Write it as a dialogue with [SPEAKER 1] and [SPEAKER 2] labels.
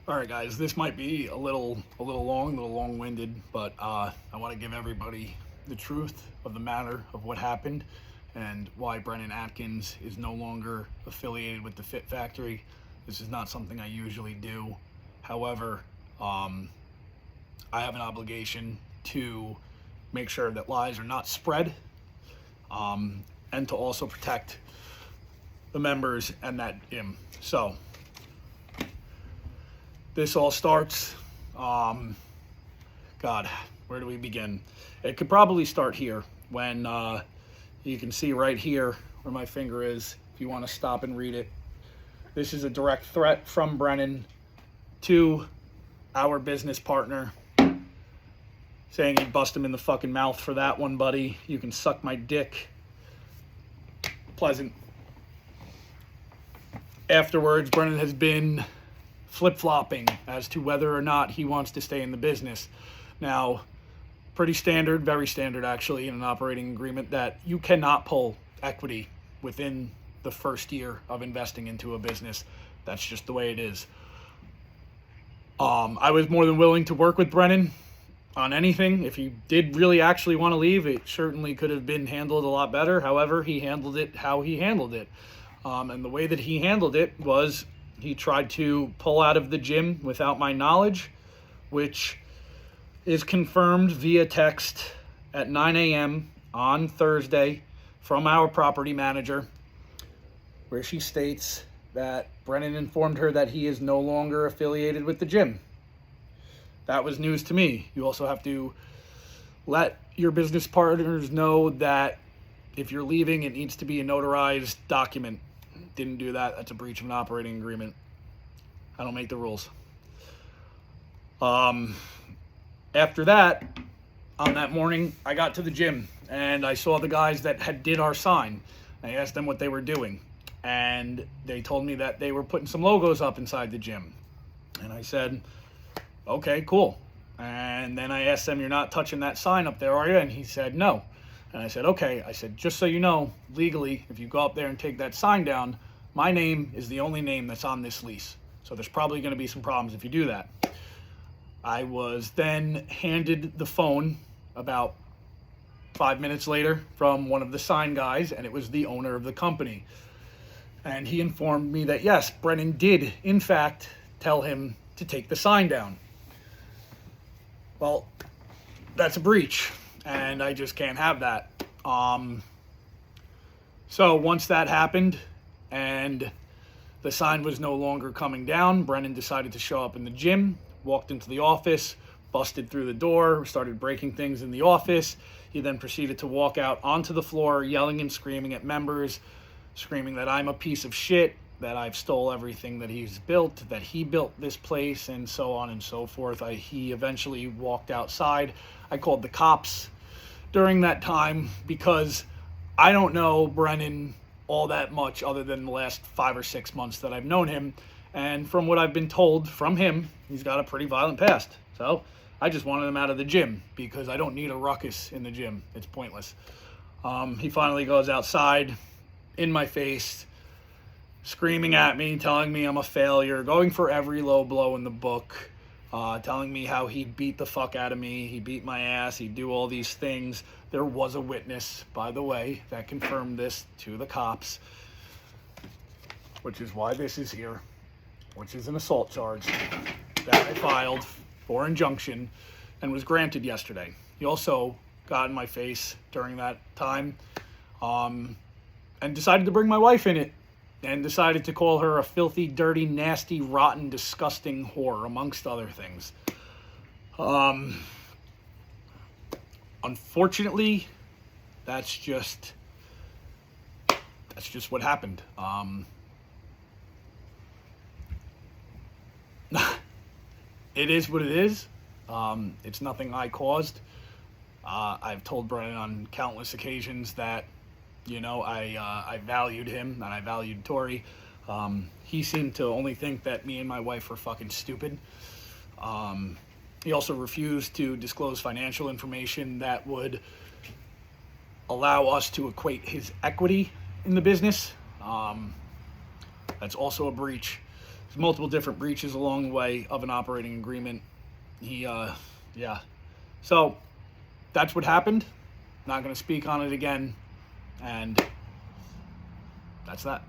[SPEAKER 1] All right, guys, this might be a little long-winded, but I want to give everybody the truth of the matter of what happened and why Brennan Atkins is no longer affiliated with the Fit Factory. This is not something I usually do. However, I have an obligation to make sure that lies are not spread, and to also protect the members and that gym. So this all starts, God, where do we begin? It could probably start here when you can see right here where my finger is, if you want to stop and read it. This is a direct threat from Brennan to our business partner, saying he'd bust him in the fucking mouth for that one, buddy. You can suck my dick. Pleasant. Afterwards, Brennan has been flip-flopping as to whether or not he wants to stay in the business. Now, pretty standard, very standard actually, in an operating agreement that you cannot pull equity within the first year of investing into a business. That's just the way it is. I was more than willing to work with Brennan on anything. If he did really actually want to leave, it certainly could have been handled a lot better. However, he handled it how he handled it. And the way that he handled it was he tried to pull out of the gym without my knowledge, which is confirmed via text at 9 a.m. on Thursday from our property manager, where she states that Brennan informed her that he is no longer affiliated with the gym. That was news to me. You also have to let your business partners know that if you're leaving, it needs to be a notarized document. Didn't do that. That's a breach of an operating agreement. I don't make the rules. After that, on that morning, I got to the gym and I saw the guys that did our sign. I asked them what they were doing, and they told me that they were putting some logos up inside the gym. And I said, okay, cool. And then I asked them, you're not touching that sign up there, are you? And he said, no. And I said, okay. I said, just so you know, legally, if you go up there and take that sign down, my name is the only name that's on this lease. So there's probably going to be some problems if you do that. I was then handed the phone about 5 minutes later from one of the sign guys, and it was the owner of the company. And he informed me that, yes, Brennan did, in fact, tell him to take the sign down. Well, that's a breach, and I just can't have that. So once that happened and the sign was no longer coming down, Brennan decided to show up in the gym, walked into the office, busted through the door, started breaking things in the office. He then proceeded to walk out onto the floor, yelling and screaming at members, screaming that I'm a piece of shit, that I've stole everything that he's built, that he built this place, and so on and so forth. He eventually walked outside. I called the cops during that time because I don't know Brennan all that much other than the last 5 or 6 months that I've known him. And from what I've been told from him, he's got a pretty violent past. So I just wanted him out of the gym because I don't need a ruckus in the gym. It's pointless. He finally goes outside in my face, screaming at me, telling me I'm a failure, going for every low blow in the book, telling me how he'd beat the fuck out of me, he beat my ass, he'd do all these things. There was a witness, by the way, that confirmed this to the cops, which is why this is here, which is an assault charge that I filed for injunction and was granted yesterday. He also got in my face during that time, and decided to bring my wife in it, and decided to call her a filthy, dirty, nasty, rotten, disgusting whore, amongst other things. Unfortunately, that's just what happened. It is what it is. It's nothing I caused. I've told Brennan on countless occasions that, I valued him and I valued Tori. He seemed to only think that me and my wife were fucking stupid. He also refused to disclose financial information that would allow us to equate his equity in the business. That's also a breach. multiple different breaches along the way of an operating agreement. Yeah. So that's what happened. Not going to speak on it again. And that's that.